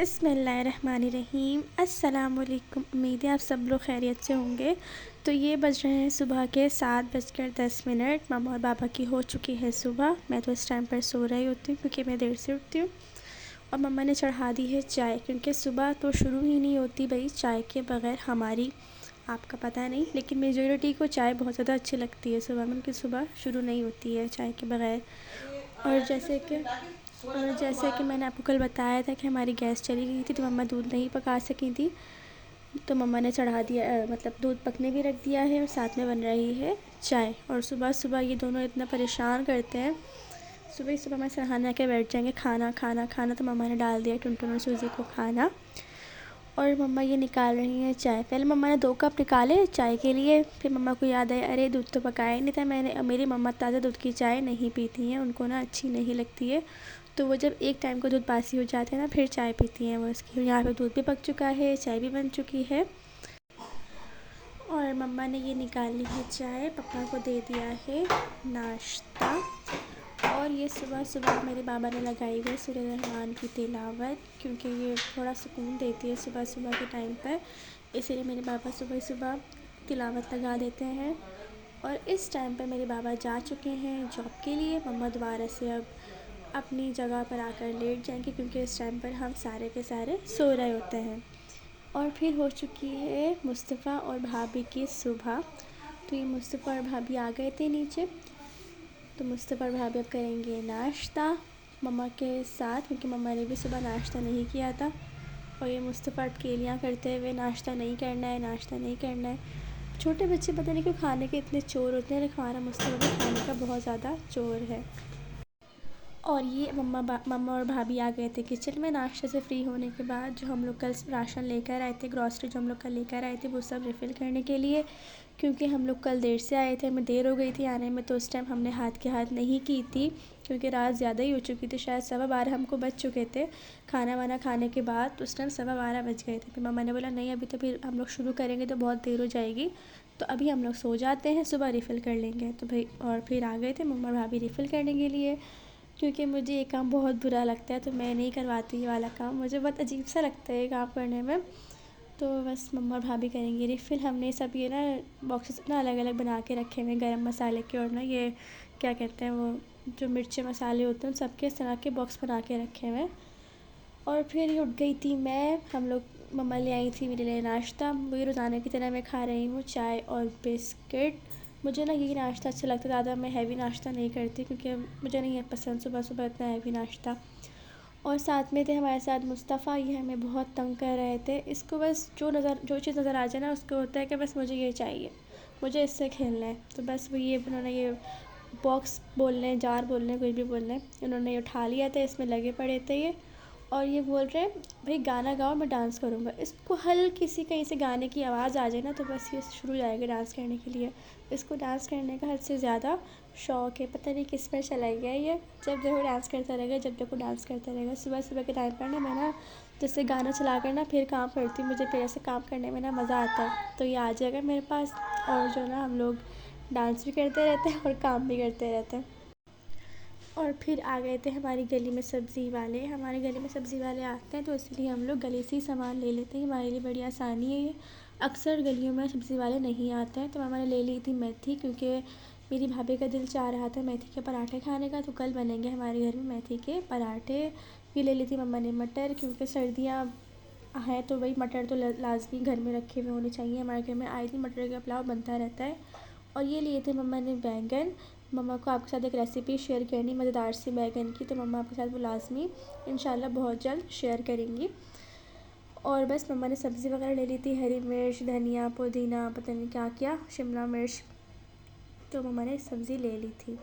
बिस्मिल्लाहिर्रहमानिर्रहीम। अस्सलामुअलैकुम। उम्मीद है आप सब लोग खैरियत से होंगे। तो ये बज रहे हैं सुबह के 7:10। मम्मा और पापा की हो चुकी है सुबह। मैं तो इस टाइम पर सो रही होती हूँ क्योंकि मैं देर से उठती हूँ। और मम्मा ने चढ़ा दी है चाय, क्योंकि सुबह तो शुरू ही नहीं होती भाई चाय के बग़ैर हमारी। आपका पता नहीं, लेकिन मेजॉरिटी को चाय बहुत ज़्यादा अच्छी लगती है सुबह में, उनकी सुबह शुरू नहीं होती है चाय के बग़ैर। और जैसे कि मैंने आपको कल बताया था कि हमारी गैस चली गई थी तो मम्मा दूध नहीं पका सकी थी, तो मम्मा ने चढ़ा दिया, मतलब दूध पकने भी रख दिया है और साथ में बन रही है चाय। और सुबह सुबह ये दोनों इतना परेशान करते हैं। सुबह ही सुबह मैं सरहाना के बैठ जाएंगे खाना खाना खाना, तो मम्मा ने डाल दिया टुनटुन और सूजी को खाना। और मम्मा ये निकाल रही हैं चाय। पहले मम्मा ने 2 कप निकाले चाय के लिए, फिर मम्मा को याद आया अरे दूध तो पकाया नहीं था मैंने। मेरी मम्मा ताज़ा दूध की चाय नहीं पीती हैं, उनको ना अच्छी नहीं लगती है। तो वो जब एक टाइम को दूध बासी हो जाते हैं ना फिर चाय पीती हैं वो इसकी। यहाँ पे दूध भी पक चुका है, चाय भी बन चुकी है। और मम्मा ने ये निकाल ली है चाय, पापा को दे दिया है नाश्ता। और ये सुबह सुबह मेरे बाबा ने लगाई हुई सूरह रहमान की तिलावत, क्योंकि ये थोड़ा सुकून देती है सुबह सुबह के टाइम पर, इसीलिए मेरे बाबा सुबह सुबह तिलावत लगा देते हैं। और इस टाइम पर मेरे बाबा जा चुके हैं जॉब के लिए। मम्मा दोबारा से अब अपनी जगह पर आकर लेट जाएंगे, क्योंकि इस टाइम पर हम सारे के सारे सो रहे होते हैं। और फिर हो चुकी है मुस्तफ़ा और भाभी की सुबह। तो ये मुस्तफ़ा और भाभी आ गए थे नीचे, तो मुस्तफ़ा और भाभी अब करेंगे नाश्ता मम्मा के साथ, क्योंकि मम्मा ने भी सुबह नाश्ता नहीं किया था। और ये मुस्तफ़ा अटकेलियाँ करते हुए नाश्ता नहीं करना है, नाश्ता नहीं करना है। छोटे बच्चे पता नहीं क्यों खाने के इतने चोर होते हैं, लेकिन हमारा मुस्तफ़ा भी खाने का बहुत ज़्यादा चोर है। और ये मम्मा और भाभी आ गए थे किचन में नाश्ते से फ्री होने के बाद। जो हम लोग कल राशन लेकर आए थे, ग्रॉसरी जो हम लोग कल लेकर आए थे, वो सब रिफ़िल करने के लिए, क्योंकि हम लोग कल देर से आए थे, हमें देर हो गई थी आने में। तो उस टाइम हमने हाथ के हाथ नहीं की थी, क्योंकि रात ज़्यादा ही हो चुकी थी, शायद 12:15 हमको बज चुके थे खाना वाना खाने के बाद। तो उस टाइम 12:15 बज गए थे। फिर मम्मा ने बोला नहीं अभी तो फिर हम लोग शुरू करेंगे तो बहुत देर हो जाएगी, तो अभी हम लोग सो जाते हैं, सुबह रिफ़िल कर लेंगे। तो भाई और फिर आ गए थे मम्मा और भाभी रिफ़िल करने के लिए, क्योंकि मुझे ये काम बहुत बुरा लगता है, तो मैं नहीं करवाती ये वाला काम, मुझे बहुत अजीब सा लगता है ये काम करने में। तो बस मम्मा और भाभी करेंगे रिफ़िल। हमने सब ये ना बॉक्सेस ना अलग अलग बना के रखे हुए हैं गरम मसाले के, और ना ये क्या कहते हैं वो जो मिर्ची मसाले होते हैं सबके इस तरह के बॉक्स बना के रखे हुए हैं। और फिर उठ गई थी मैं, हम लोग मम्मा ले आई थी मेरे लिए नाश्ता। वही रोज़ाना की तरह मैं खा रही हूँ चाय और बिस्किट। मुझे ना यही नाश्ता अच्छा लगता है, ज़्यादा मैं हैवी नाश्ता नहीं करती, क्योंकि मुझे नहीं है पसंद सुबह सुबह इतना हैवी नाश्ता। और साथ में थे हमारे साथ मुस्तफ़ा, ये हमें बहुत तंग कर रहे थे। इसको बस जो चीज़ नज़र आ जाए ना उसको होता है कि बस मुझे ये चाहिए, मुझे इससे खेलना है। तो बस वो ये उन्होंने ये बॉक्स बोल रहे हैं, जार बोल रहे हैं, कुछ भी बोल रहे हैं, इन्होंने ये उठा लिया था, इसमें लगे पड़े थे ये। और ये बोल रहे हैं भाई गाना गाओ मैं डांस करूँगा। इसको हल्की सी कहीं से गाने की आवाज़ आ जाए ना तो बस ये शुरू हो जाएगा डांस करने के लिए। इसको डांस करने का हद से ज़्यादा शौक़ है, पता नहीं किस पर चला गया ये। जब देखो डांस करता रहेगा, जब देखो डांस करता रहेगा। सुबह सुबह के टाइम पर ना मैं ना जैसे गाना चला कर ना फिर काम करती हूँ, मुझे फिर ऐसे काम करने में ना मज़ा आता है। तो ये आ जाएगा मेरे पास, और जो ना हम लोग डांस भी करते रहते हैं और काम भी करते रहते हैं। और फिर आ गए थे हमारी गली में सब्ज़ी वाले। हमारे गली में सब्ज़ी वाले आते हैं, तो इसलिए हम लोग गली से ही सामान ले लेते हैं, हमारे लिए बड़ी आसानी है ये। अक्सर गलियों में सब्ज़ी वाले नहीं आते हैं। तो मम्मा ने ले ली थी मेथी, क्योंकि मेरी भाभी का दिल चाह रहा था मेथी के पराठे खाने का, तो कल बनेंगे हमारे घर में मेथी के पराठे। फिर ले ली थी मम्मा ने मटर, क्योंकि सर्दियाँ हैं तो भाई मटर तो लाजमी घर में रखे हुए होने चाहिए। हमारे घर में आए दिन मटर का पुलाव बनता रहता है। और ये लिए थे मम्मा ने बैंगन। मम्मा को आपके साथ एक रेसिपी शेयर करनी मज़ेदार सी बैगन की, तो मम्मा आपके साथ वो लाज़मी इंशाल्लाह बहुत जल्द शेयर करेंगी। और बस मम्मा ने सब्ज़ी वगैरह ले ली थी, हरी मिर्च, धनिया, पुदीना, पता नहीं क्या क्या, शिमला मिर्च, तो मम्मा ने सब्ज़ी ले ली थी।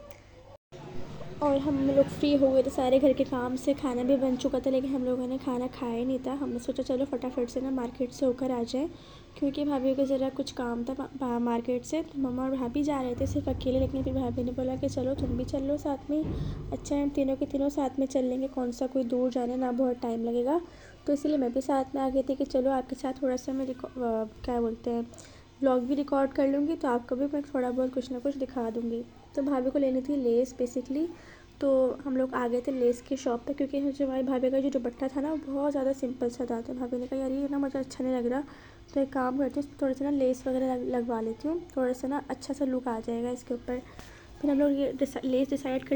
और हम लोग फ्री हो गए थे सारे घर के काम से, खाना भी बन चुका था, लेकिन हम लोगों ने खाना खाया ही नहीं था। हमने सोचा चलो फटाफट से ना मार्केट से होकर आ जाएं, क्योंकि भाभी को ज़रा कुछ काम था मार्केट से। तो मम्मा और भाभी जा रहे थे सिर्फ अकेले, लेकिन फिर भाभी ने बोला कि चलो तुम भी चल लो साथ में, अच्छा है हम तीनों के तीनों साथ में चल लेंगे, कौन सा कोई दूर जाना ना बहुत टाइम लगेगा। तो इसीलिए मैं भी साथ में आ गई थी कि चलो आपके साथ थोड़ा सा मैं क्या बोलते हैं व्लॉग भी रिकॉर्ड कर लूँगी, तो आपको भी मैं थोड़ा बहुत कुछ ना कुछ दिखा दूँगी। तो भाभी को लेनी थी लेस बेसिकली, तो हम लोग आ गए थे लेस की शॉप पे, क्योंकि जो हमारी भाभी का जो दुपट्टा था ना, वो बहुत ज़्यादा सिंपल सा था। तो भाभी ने कहा यार ये ना मुझे अच्छा नहीं लग रहा, तो एक काम करती हूँ, थोड़ा सा ना लेस वगैरह लगवा लेती हूँ, थोड़ा सा ना अच्छा सा लुक आ जाएगा इसके ऊपर। फिर हम लोग ये लेस डिसाइड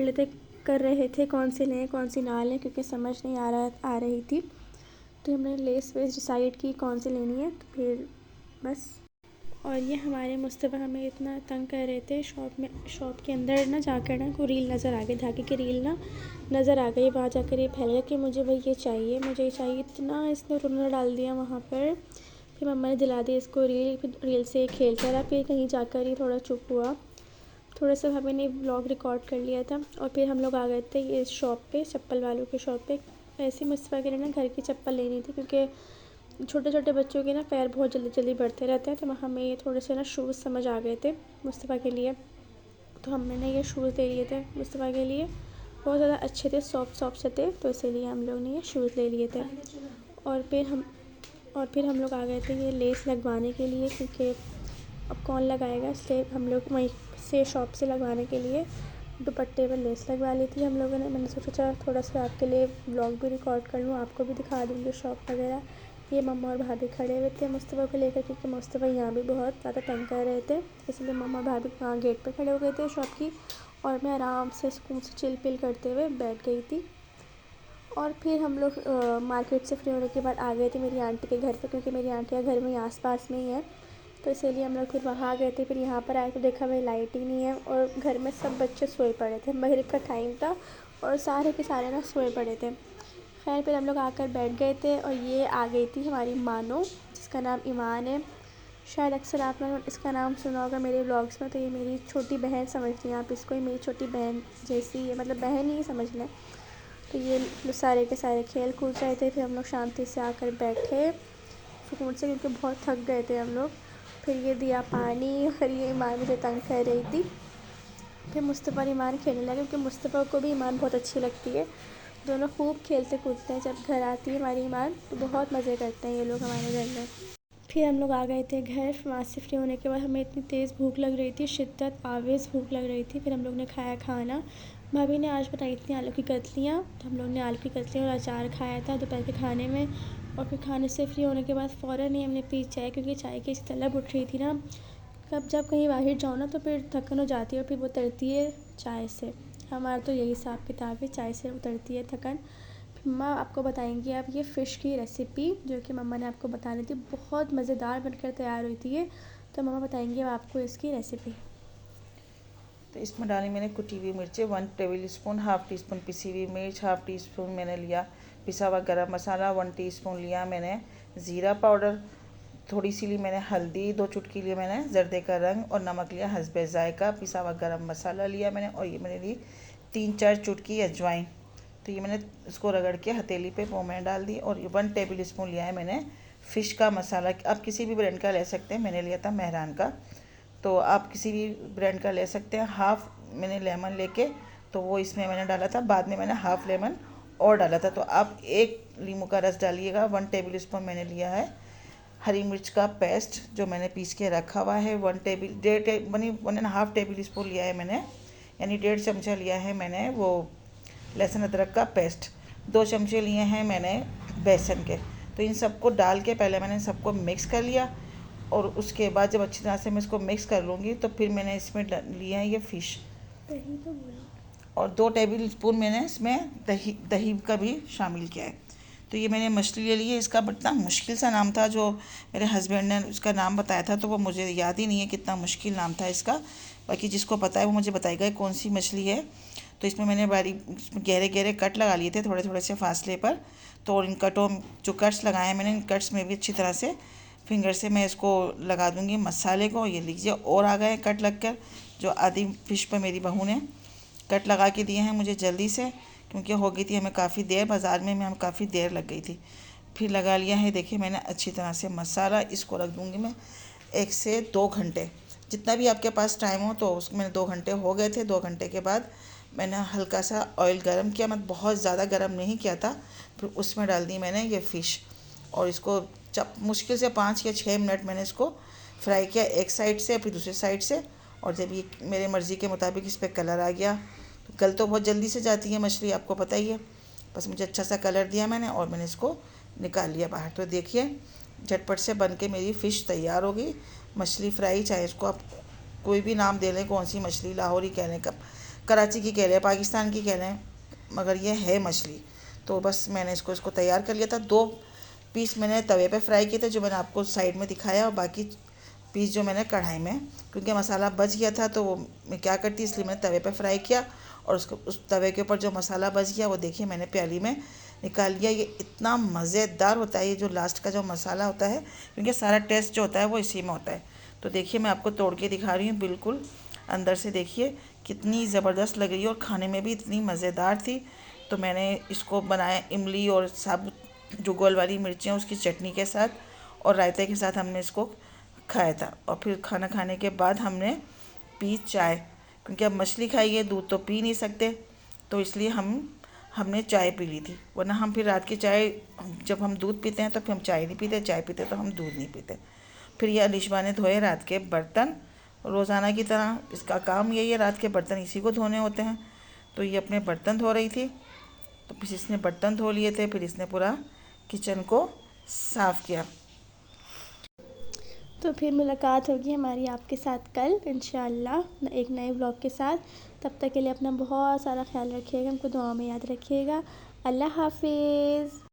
कर रहे थे कौन सी लें कौन सी ना लें, क्योंकि समझ नहीं आ रही थी। तो हमने लेस वेस डिसाइड की कौन सी लेनी है, तो फिर बस। और ये हमारे मुस्तफ़ा हमें इतना तंग कर रहे थे शॉप के अंदर ना जाकर ना, को रील नज़र आ गई, धागे की रील ना नज़र आ गई। वहाँ जाकर ये फैल गया कि मुझे भाई ये चाहिए, मुझे ये चाहिए। इतना इसने रोना डाल दिया वहाँ पर। फिर मम्मा ने दिला दी इसको रील, फिर रील से खेलता रहा। फिर कहीं जाकर ही थोड़ा चुप हुआ। थोड़ा सा भाभी ने व्लॉग रिकॉर्ड कर लिया था। और फिर हम लोग आ गए थे ये शॉप पे, चप्पल वालों की शॉप पे। ऐसे मुस्तफ़ा के लिए ना घर की चप्पल लेनी थी, क्योंकि छोटे छोटे बच्चों के ना पैर बहुत जल्दी जल्दी बढ़ते रहते हैं। तो हमें ये थोड़े से ना शूज़ समझ आ गए थे मुस्तफ़ा के लिए। तो हमने ना ये शूज़ ले लिए थे मुस्तफ़ा के लिए, बहुत ज़्यादा अच्छे थे, सॉफ्ट से थे, तो इसीलिए हम लोग ने ये शूज़ ले लिए थे। और फिर हम लोग आ गए थे ये लेस लगवाने के लिए, क्योंकि अब कौन लगाएगा, इसलिए हम लोग वहीं से शॉप से लगवाने के लिए दुपट्टे पर लेस लगवा ली थी हम लोगों ने। मैंने सोचा थोड़ा सा आपके लिए व्लॉग भी रिकॉर्ड कर लूँ, आपको भी दिखा दूँगी शॉप वगैरह। ये मम्मा और भाभी खड़े हुए थे मुस्तफ़ा को लेकर, क्योंकि मुस्तफ़ा यहाँ भी बहुत ज़्यादा तंग कर रहे थे, इसलिए मम्मा और भाभी वहाँ गेट पे खड़े हो गए थे शॉप की। और मैं आराम से सुकून से चिल पिल करते हुए बैठ गई थी। और फिर हम लोग मार्केट से फ्री होने के बाद आ गए थे मेरी आंटी के घर पे, क्योंकि मेरी आंटी का घर में आस पास में ही है। तो इसीलिए हम लोग फिर वहाँ आ गए थे। फिर यहाँ पर आए तो देखा भाई लाइट ही नहीं है, और घर में सब बच्चे सोए पड़े थे, मगरिब का टाइम था और सारे के सारे ना सोए पड़े थे। खैर फिर हम लोग आकर बैठ गए थे, और ये आ गई थी हमारी मानो, जिसका नाम ईमान है। शायद अक्सर आपने इसका नाम सुना होगा मेरे व्लॉग्स में। तो ये मेरी छोटी बहन समझ लें आप इसको, ये मेरी छोटी बहन जैसी है, मतलब बहन ही समझ लें। तो ये सारे के सारे खेल कूद रहे थे। फिर हम लोग शांति से आकर बैठे सुकून से, क्योंकि बहुत थक गए थे हम लोग। फिर ये दिया पानी, और ये ईमान मुझे तंग कर रही थी। फिर मुस्तफ़ा और ईमान खेलने लगे, क्योंकि मुस्तफ़ा को भी ईमान बहुत अच्छी लगती है। दोनों खूब खेलते कूदते हैं। जब घर आती है हमारी ईमान तो बहुत मज़े करते हैं ये लोग हमारे घर में। फिर हम लोग आ गए थे घर। वहाँ से फ्री होने के बाद हमें इतनी तेज़ भूख लग रही थी, शिद्दत आवेज़ भूख लग रही थी। फिर हम लोग ने खाया खाना। भाभी ने आज बनाई थी आलू की कतलियाँ, तो हम लोग ने आलू की कतलियाँ और अचार खाया था दोपहर के खाने में। और फिर खाने से फ्री होने के बाद फ़ौरन ही हमने पी चाय, क्योंकि चाय की तलब उठ रही थी ना। कब जब कहीं बाहर जाओ ना तो फिर थकन हो जाती है, और फिर वो उतरती है चाय से। हमारा तो यही हिसाब किताब है, चाय से उतरती है थकन। मम्मा आपको बताएंगी अब ये फ़िश की रेसिपी, जो कि मम्मा ने आपको बतानी थी, बहुत मज़ेदार बनकर तैयार हुई थी ये। तो मम्मा बताएंगी अब आपको इसकी रेसिपी। तो इसमें डाली मैंने कुटी हुई मिर्चें 1 table spoon, half tea spoon पिसी हुई मिर्च, हाफ़ टी स्पून मैंने लिया पिसा हुआ गरम मसाला, 1 टीस्पून लिया मैंने ज़ीरा पाउडर, थोड़ी सी ली मैंने हल्दी, 2 चुटकी लिए मैंने जर्दे का रंग, और नमक लिया हस्बे जायका। पिसा हुआ गरम मसाला लिया मैंने, और ये मैंने ली 3-4 चुटकी अजवाइन। तो ये मैंने इसको रगड़ के हथेली पे वो मैंने डाल दी। और ये 1 टेबल स्पून लिया है मैंने फ़िश का मसाला। आप किसी भी ब्रांड का ले सकते हैं, मैंने लिया था मेहरान का, तो आप किसी भी ब्रांड का ले सकते हैं। हाफ़ मैंने लेमन लेके तो वो इसमें मैंने डाला था, बाद में मैंने हाफ़ लेमन और डाला था। तो आप 1 नींबू का रस डालिएगा। 1 टेबल स्पून मैंने लिया है हरी मिर्च का पेस्ट, जो मैंने पीस के रखा हुआ है। 1.5 टेबल स्पून लिया है मैंने, यानी 1.5 चमचा लिया है मैंने वो लहसुन अदरक का पेस्ट। 2 चमचे लिए हैं मैंने बेसन के। तो इन सबको डाल के पहले मैंने सबको मिक्स कर लिया, और उसके बाद जब अच्छी तरह से मैं इसको मिक्स कर लूँगी तो फिर मैंने इसमें लिया है ये फ़िश, दही तो बोलो। और 2 टेबल स्पून मैंने इसमें दही का भी शामिल किया है। तो ये मैंने मछली ले ली है। इसका इतना मुश्किल सा नाम था, जो मेरे हस्बैंड ने उसका नाम बताया था, तो वो मुझे याद ही नहीं है कितना मुश्किल नाम था इसका। बाकी जिसको पता है वो मुझे बताएगा कौन सी मछली है। तो इसमें मैंने गहरे गहरे कट लगा लिए थे थोड़े थोड़े से फासले पर। तो इन कटों जो कट्स लगाए हैं मैंने, इन कट्स में भी अच्छी तरह से फिंगर से मैं इसको लगा दूंगी मसाले को। ये लीजिए और आ गए कट लग कर, जो आधी फ़िश पर मेरी बहू ने कट लगा के दिए हैं मुझे जल्दी से, क्योंकि हो गई थी हमें काफ़ी देर, बाज़ार में हमें काफ़ी देर लग गई थी। फिर लगा लिया है, देखिए मैंने अच्छी तरह से मसाला। इसको रख दूँगी मैं 1 से 2 घंटे, जितना भी आपके पास टाइम हो। तो उसमें 2 घंटे हो गए थे। 2 घंटे के बाद मैंने हल्का सा ऑयल गरम किया, मैं बहुत ज़्यादा गरम नहीं किया था। फिर उसमें डाल दी मैंने ये फ़िश, और इसको मुश्किल से 5 या 6 मिनट मैंने इसको फ्राई किया, एक साइड से फिर दूसरी साइड से। और जब ये मेरे मर्ज़ी के मुताबिक इस पर कलर आ गया, तो गल तो बहुत जल्दी से जाती है मछली, आपको पता ही है। बस मुझे अच्छा सा कलर दिया मैंने और मैंने इसको निकाल लिया बाहर। तो देखिए झटपट से बन के मेरी फ़िश तैयार हो गई। मछली फ्राई, चाहे इसको आप कोई भी नाम दे लें, कौन सी मछली, लाहौरी कह लें, कराची की कह लें, पाकिस्तान की कह लें, मगर ये है मछली। तो बस मैंने इसको तैयार कर लिया था। 2 पीस मैंने तवे पे फ्राई किए थे, जो मैंने आपको साइड में दिखाया, और बाकी पीस जो मैंने कढ़ाई में, क्योंकि मसाला बच गया था तो वो मैं क्या करती, इसलिए मैंने तवे पे फ्राई किया। और उसको उस तवे के ऊपर जो मसाला बच गया वो देखिए मैंने प्याली में निकाल लिया। ये इतना मज़ेदार होता है ये जो लास्ट का जो मसाला होता है, क्योंकि सारा टेस्ट जो होता है वो इसी में होता है। तो देखिए मैं आपको तोड़ के दिखा रही हूँ, बिल्कुल अंदर से देखिए कितनी ज़बरदस्त लग रही है और खाने में भी इतनी मज़ेदार थी। तो मैंने इसको बनाया इमली और साबुत जो गोल वाली मिर्चें उसकी चटनी के साथ और रायते के साथ हमने इसको खाया था। और फिर खाना खाने के बाद हमने पी चाय, क्योंकि अब मछली खाई है, दूध तो पी नहीं सकते, तो इसलिए हमने चाय पी ली थी। वरना हम फिर रात की चाय, जब हम दूध पीते हैं तो फिर हम चाय नहीं पीते, चाय पीते तो हम दूध नहीं पीते। फिर ये अलिशबा ने धोए रात के बर्तन, रोज़ाना की तरह इसका काम यही है, रात के बर्तन इसी को धोने होते हैं। तो ये अपने बर्तन धो रही थी, तो फिर इसने बर्तन धो लिए थे, फिर इसने पूरा किचन को साफ़ किया। तो फिर मुलाकात होगी हमारी आपके साथ कल इंशाअल्लाह एक नए व्लॉग के साथ। तब तक के लिए अपना बहुत सारा ख्याल रखिएगा, हमको दुआ में याद रखिएगा। अल्लाह हाफिज़।